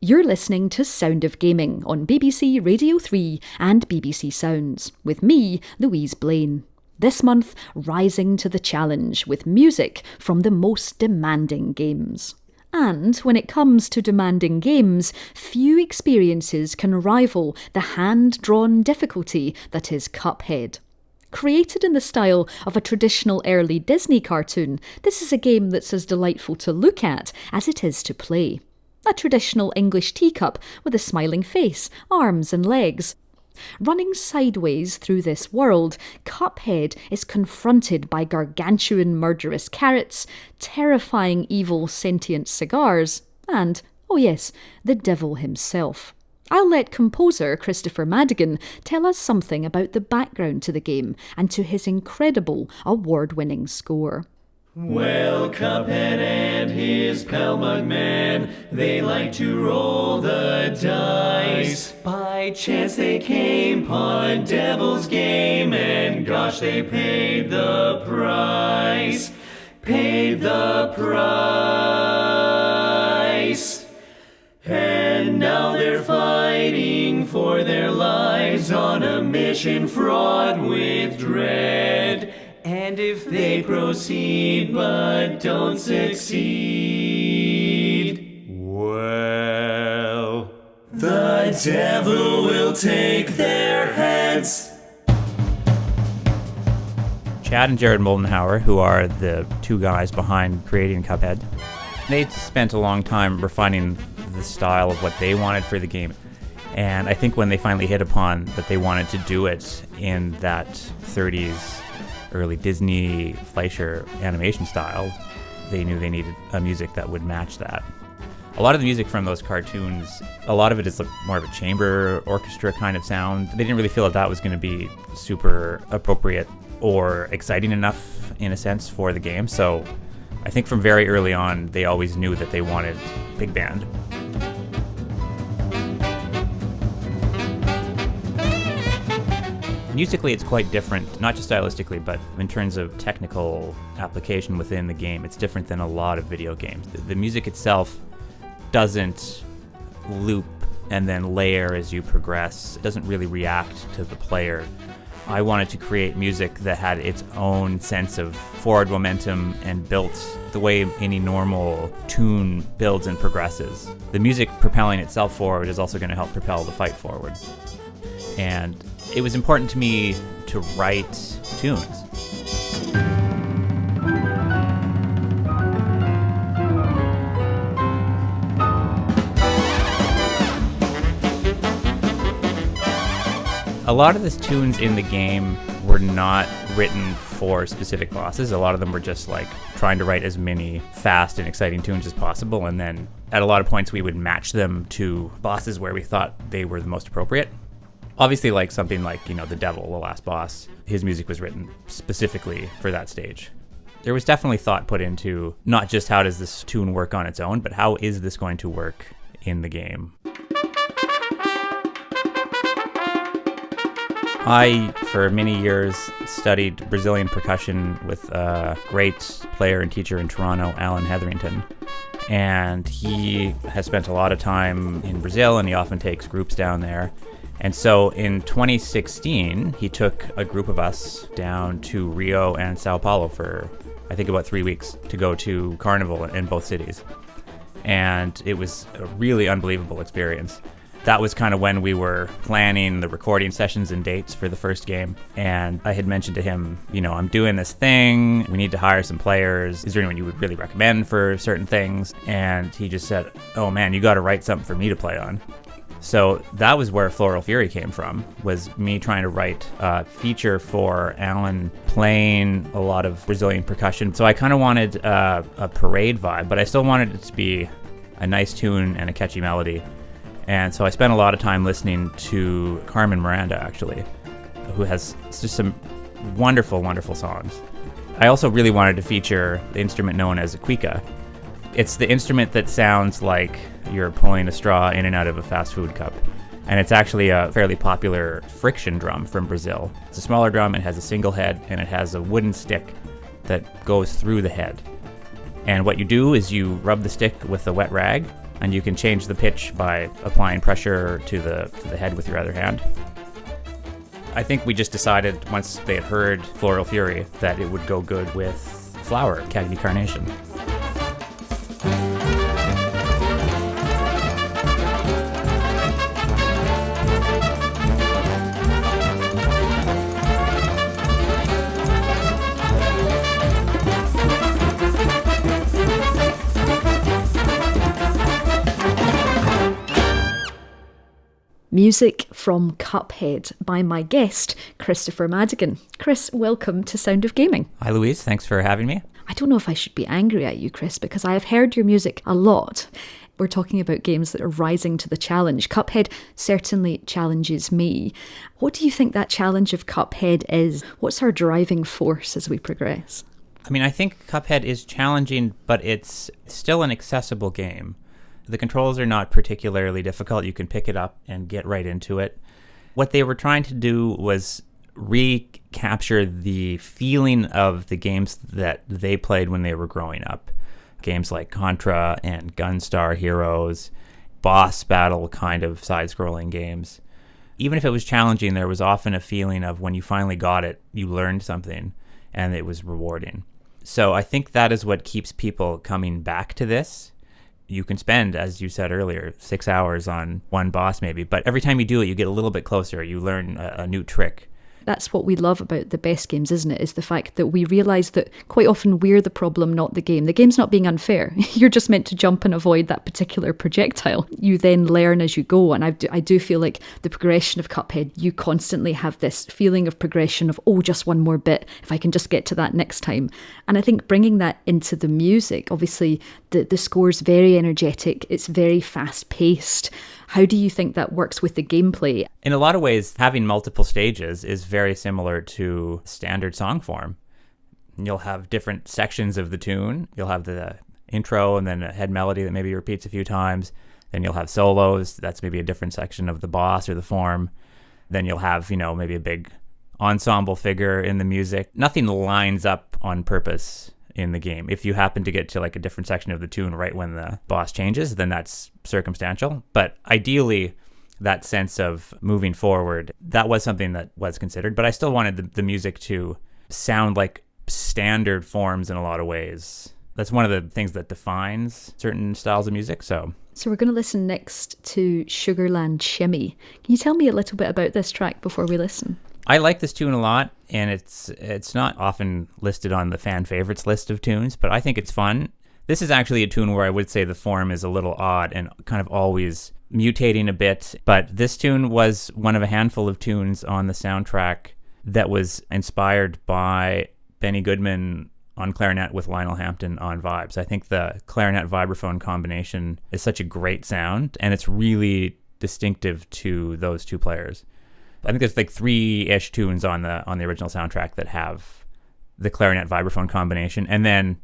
You're listening to Sound of Gaming on BBC Radio 3 and BBC Sounds, with me, Louise Blaine. This month, rising to the challenge with music from the most demanding games. And when it comes to demanding games, few experiences can rival the hand-drawn difficulty that is Cuphead. Created in the style of a traditional early Disney cartoon, this is a game that's as delightful to look at as it is to play. A traditional English teacup with a smiling face, arms and legs. Running sideways through this world, Cuphead is confronted by gargantuan murderous carrots, terrifying evil sentient cigars, and, oh yes, the devil himself. I'll let composer Kristofer Maddigan tell us something about the background to the game and to his incredible award-winning score. Well, Cuphead and his pal Mugman, they like to roll the dice. By chance they came upon a devil's game, and gosh, they paid the price. Paid the price. And now they're fighting for their lives on a mission fraught with dread. And if they proceed but don't succeed, well, the devil will take their heads. Chad and Jared Moldenhauer, who are the two guys behind creating Cuphead, they spent a long time refining the style of what they wanted for the game. And I think when they finally hit upon that they wanted to do it in that 30s early Disney Fleischer animation style, they knew they needed a music that would match that. A lot of the music from those cartoons, a lot of it is more of a chamber orchestra kind of sound. They didn't really feel that was going to be super appropriate or exciting enough, in a sense, for the game. So I think from very early on, they always knew that they wanted big band. Musically, it's quite different, not just stylistically, but in terms of technical application within the game. It's different than a lot of video games. The music itself doesn't loop and then layer as you progress. It doesn't really react to the player. I wanted to create music that had its own sense of forward momentum and built the way any normal tune builds and progresses. The music propelling itself forward is also going to help propel the fight forward. And it was important to me to write tunes. A lot of the tunes in the game were not written for specific bosses. A lot of them were just like trying to write as many fast and exciting tunes as possible, and then at a lot of points we would match them to bosses where we thought they were the most appropriate. Obviously, like something like, the Devil, the last boss, his music was written specifically for that stage. There was definitely thought put into not just how does this tune work on its own, but how is this going to work in the game. I, for many years, studied Brazilian percussion with a great player and teacher in Toronto, Alan Hetherington. And he has spent a lot of time in Brazil, and he often takes groups down there. And so in 2016, he took a group of us down to Rio and Sao Paulo for, I think, about 3 weeks to go to Carnival in both cities. And it was a really unbelievable experience. That was kind of when we were planning the recording sessions and dates for the first game. And I had mentioned to him, I'm doing this thing. We need to hire some players. Is there anyone you would really recommend for certain things? And he just said, oh man, you got to write something for me to play on. So that was where Floral Fury came from, was me trying to write a feature for Alan playing a lot of Brazilian percussion. So I kind of wanted a parade vibe, but I still wanted it to be a nice tune and a catchy melody. And so I spent a lot of time listening to Carmen Miranda, actually, who has just some wonderful, wonderful songs. I also really wanted to feature the instrument known as a cuica. It's the instrument that sounds like you're pulling a straw in and out of a fast food cup. And it's actually a fairly popular friction drum from Brazil. It's a smaller drum, it has a single head, and it has a wooden stick that goes through the head. And what you do is you rub the stick with a wet rag and you can change the pitch by applying pressure to the head with your other hand. I think we just decided once they had heard Floral Fury that it would go good with Flower, Cagney Carnation. Music from Cuphead by my guest, Kristofer Maddigan. Chris, welcome to Sound of Gaming. Hi, Louise. Thanks for having me. I don't know if I should be angry at you, Chris, because I have heard your music a lot. We're talking about games that are rising to the challenge. Cuphead certainly challenges me. What do you think that challenge of Cuphead is? What's our driving force as we progress? I mean, I think Cuphead is challenging, but it's still an accessible game. The controls are not particularly difficult. You can pick it up and get right into it. What they were trying to do was recapture the feeling of the games that they played when they were growing up. Games like Contra and Gunstar Heroes, boss battle kind of side-scrolling games. Even if it was challenging, there was often a feeling of when you finally got it, you learned something and it was rewarding. So I think that is what keeps people coming back to this. You can spend, as you said earlier, 6 hours on one boss maybe, but every time you do it, you get a little bit closer. You learn a new trick. That's what we love about the best games, isn't it? Is the fact that we realise that quite often we're the problem, not the game. The game's not being unfair. You're just meant to jump and avoid that particular projectile. You then learn as you go. And I do feel like the progression of Cuphead, you constantly have this feeling of progression of, oh, just one more bit, if I can just get to that next time. And I think bringing that into the music, obviously the score's very energetic. It's very fast paced. How do you think that works with the gameplay? In a lot of ways, having multiple stages is very similar to standard song form. You'll have different sections of the tune. You'll have the intro and then a head melody that maybe repeats a few times. Then you'll have solos. That's maybe a different section of the boss or the form. Then you'll have, maybe a big ensemble figure in the music. Nothing lines up on purpose in the game. If you happen to get to like a different section of the tune right when the boss changes, then that's circumstantial. But ideally, that sense of moving forward, that was something that was considered. But I still wanted the music to sound like standard forms in a lot of ways. That's one of the things that defines certain styles of music. So we're going to listen next to Sugarland Shimmy. Can you tell me a little bit about this track before we listen? I like this tune a lot, and it's not often listed on the fan favorites list of tunes, but I think it's fun. This is actually a tune where I would say the form is a little odd and kind of always mutating a bit, but this tune was one of a handful of tunes on the soundtrack that was inspired by Benny Goodman on clarinet with Lionel Hampton on vibes. I think the clarinet vibraphone combination is such a great sound, and it's really distinctive to those two players. I think there's like 3-ish tunes on the original soundtrack that have the clarinet vibraphone combination, and then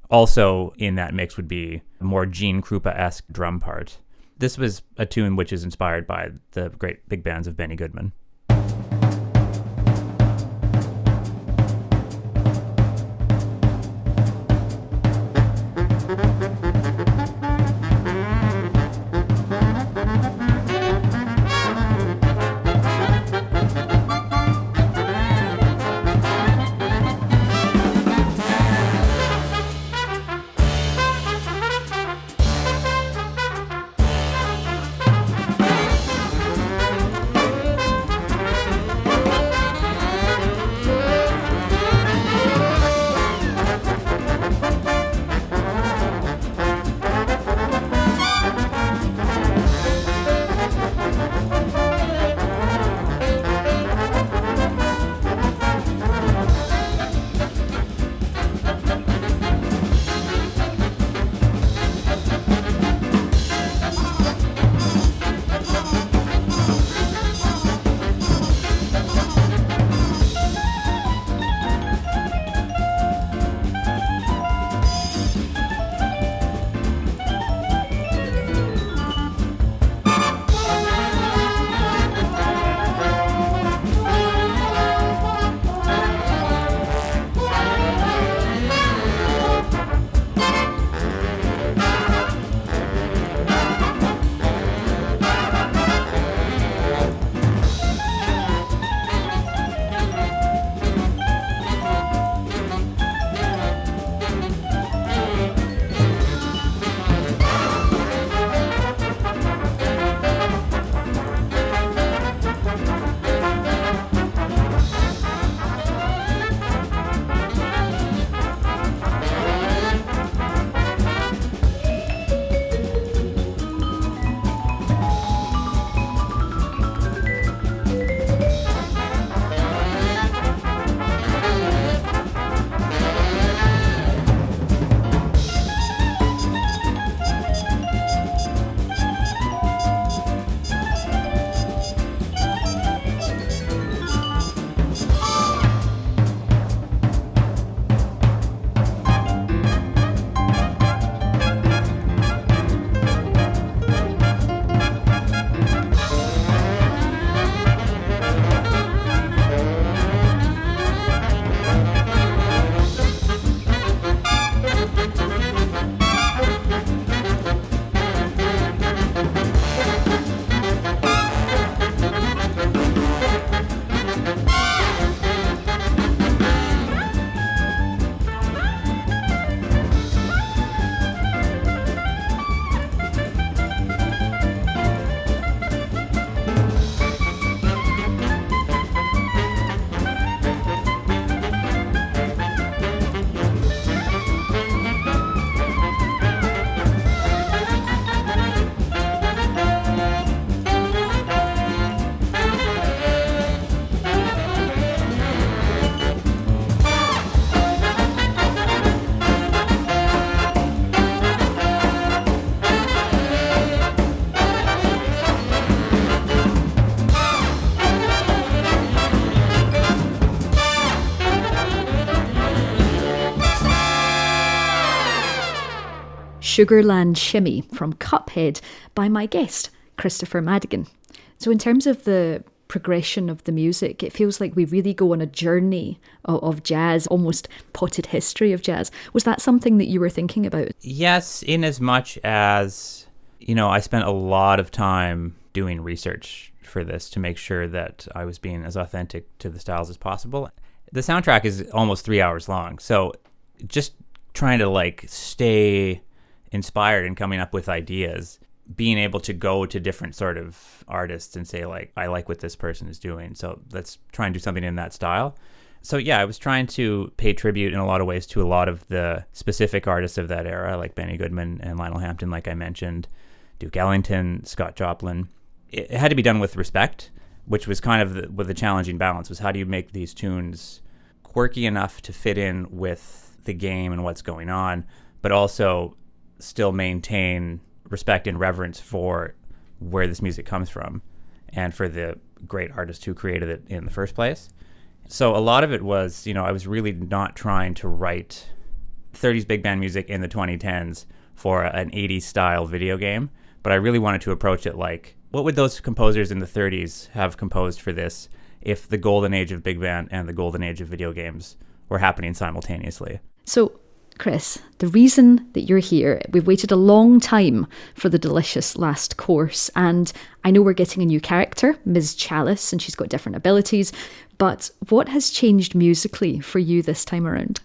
also in that mix would be a more Gene Krupa-esque drum part. This was a tune which is inspired by the great big bands of Benny Goodman. Sugarland Shimmy from Cuphead by my guest, Kristofer Maddigan. So in terms of the progression of the music, it feels like we really go on a journey of jazz, almost potted history of jazz. Was that something that you were thinking about? Yes, in as much as, I spent a lot of time doing research for this to make sure that I was being as authentic to the styles as possible. The soundtrack is almost 3 hours long, so just trying to stay inspired and coming up with ideas, being able to go to different sort of artists and say I like what this person is doing, so let's try and do something in that style. So yeah, I was trying to pay tribute in a lot of ways to a lot of the specific artists of that era, like Benny Goodman and Lionel Hampton, like I mentioned, Duke Ellington, Scott Joplin. It had to be done with respect, which was kind of the challenging balance, was how do you make these tunes quirky enough to fit in with the game and what's going on, but also still maintain respect and reverence for where this music comes from and for the great artist who created it in the first place. So a lot of it was, I was really not trying to write 30s big band music in the 2010s for an 80s style video game, but I really wanted to approach it like, what would those composers in the 30s have composed for this if the golden age of big band and the golden age of video games were happening simultaneously? So, Chris, the reason that you're here, we've waited a long time for the delicious last course, and I know we're getting a new character, Ms. Chalice, and she's got different abilities, but what has changed musically for you this time around?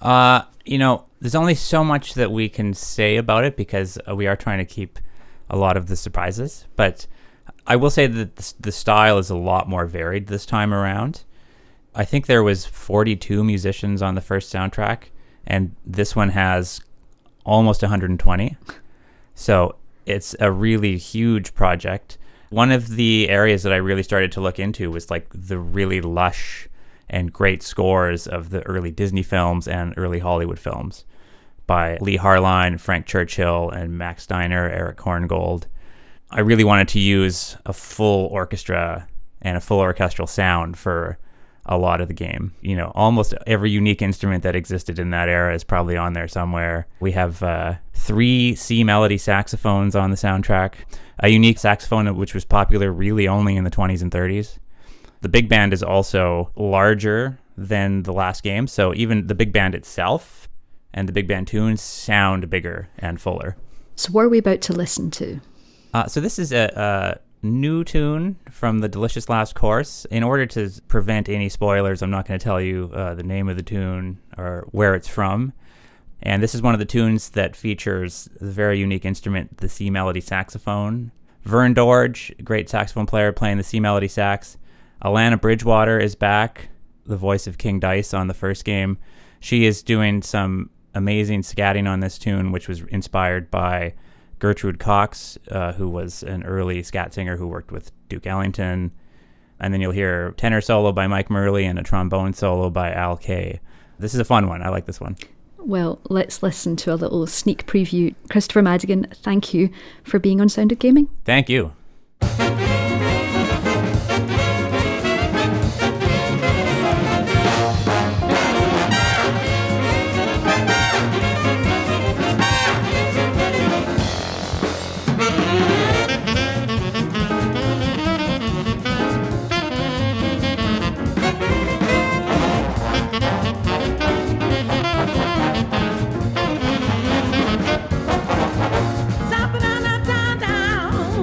There's only so much that we can say about it because we are trying to keep a lot of the surprises, but I will say that the style is a lot more varied this time around. I think there was 42 musicians on the first soundtrack, and this one has almost 120. So it's a really huge project. One of the areas that I really started to look into was the really lush and great scores of the early Disney films and early Hollywood films by Lee Harline, Frank Churchill, and Max Steiner, Eric Korngold. I really wanted to use a full orchestra and a full orchestral sound for a lot of the game. Almost every unique instrument that existed in that era is probably on there somewhere. We have 3 C melody saxophones on the soundtrack, a unique saxophone which was popular really only in the 20s and 30s. The big band is also larger than the last game, so even the big band itself and the big band tunes sound bigger and fuller. So what are we about to listen to? So this is a new tune from the Delicious Last Course. In order to prevent any spoilers, I'm not going to tell you the name of the tune or where it's from. And this is one of the tunes that features the very unique instrument, the C melody saxophone. Vern Dorge, great saxophone player, playing the C melody sax. Alana Bridgewater is back, the voice of King Dice on the first game. She is doing some amazing scatting on this tune, which was inspired by Gertrude Cox, who was an early scat singer who worked with Duke Ellington. And then you'll hear a tenor solo by Mike Murley and a trombone solo by Al Kay. This is a fun one. I like this one. Well, let's listen to a little sneak preview. Kristofer Maddigan, thank you for being on Sound of Gaming. Thank you. Down, down, down,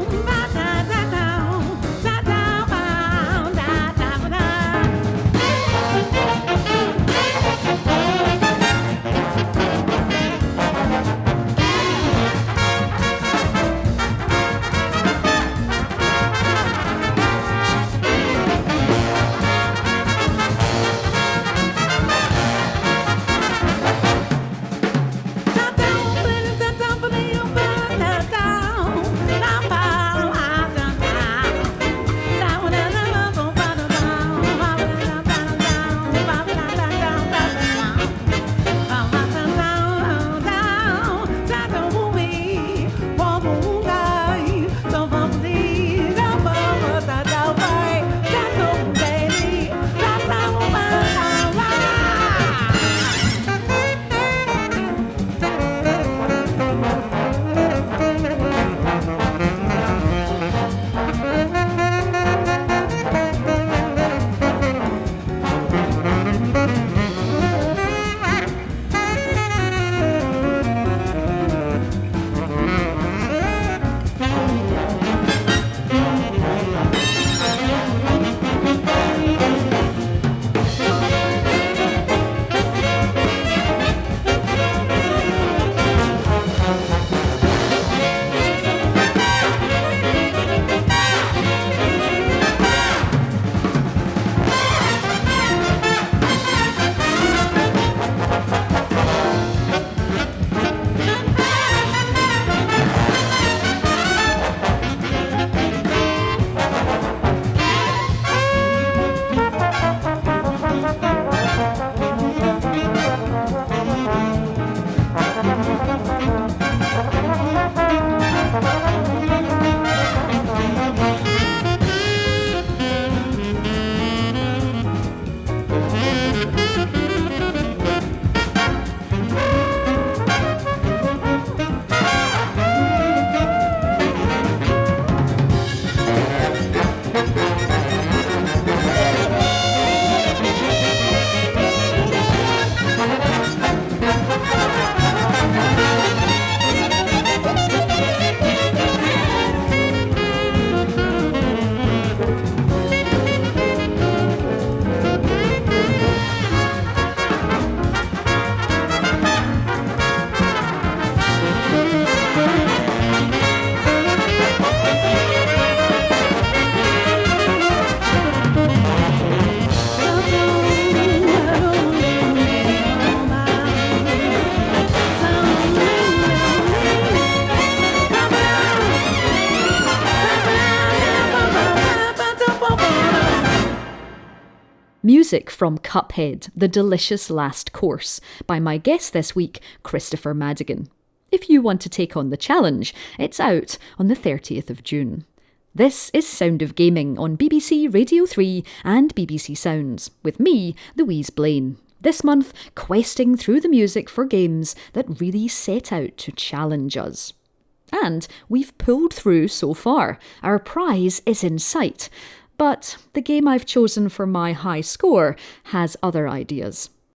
Music from Cuphead, The Delicious Last Course, by my guest this week, Kristofer Maddigan. If you want to take on the challenge, it's out on the 30th of June. This is Sound of Gaming on BBC Radio 3 and BBC Sounds, with me, Louise Blaine. This month, questing through the music for games that really set out to challenge us. And we've pulled through so far. Our prize is in sight. But the game I've chosen for my high score has other ideas.